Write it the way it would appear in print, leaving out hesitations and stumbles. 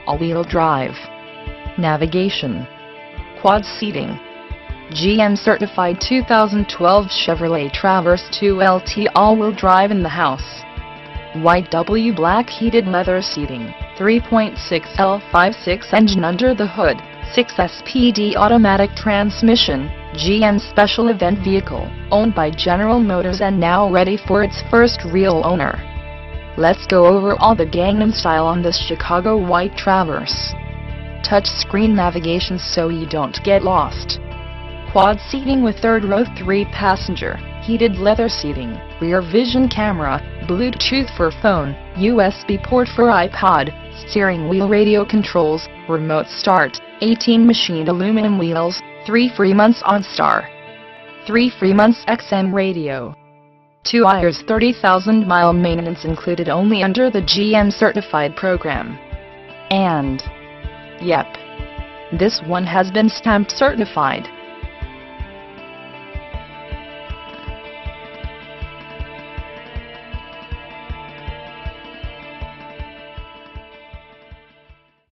all-wheel drive, navigation, quad seating. GM certified 2012 Chevrolet Traverse 2 LT all-wheel drive in the house. White W black heated leather seating, 3.6 L56 engine under the hood, 6 SPD automatic transmission, GM special event vehicle, owned by General Motors and now ready for its first real owner. Let's go over all the Gangnam Style on this Chicago white Traverse. Touchscreen navigation so you don't get lost. Quad seating with third row 3-passenger, heated leather seating, rear vision camera, Bluetooth for phone, USB port for iPod, steering wheel radio controls, remote start, 18 machined aluminum wheels, 3 free months OnStar, 3 free months XM radio. 2 years 30,000-mile maintenance included only under the GM certified program. And yep, this one has been stamped certified.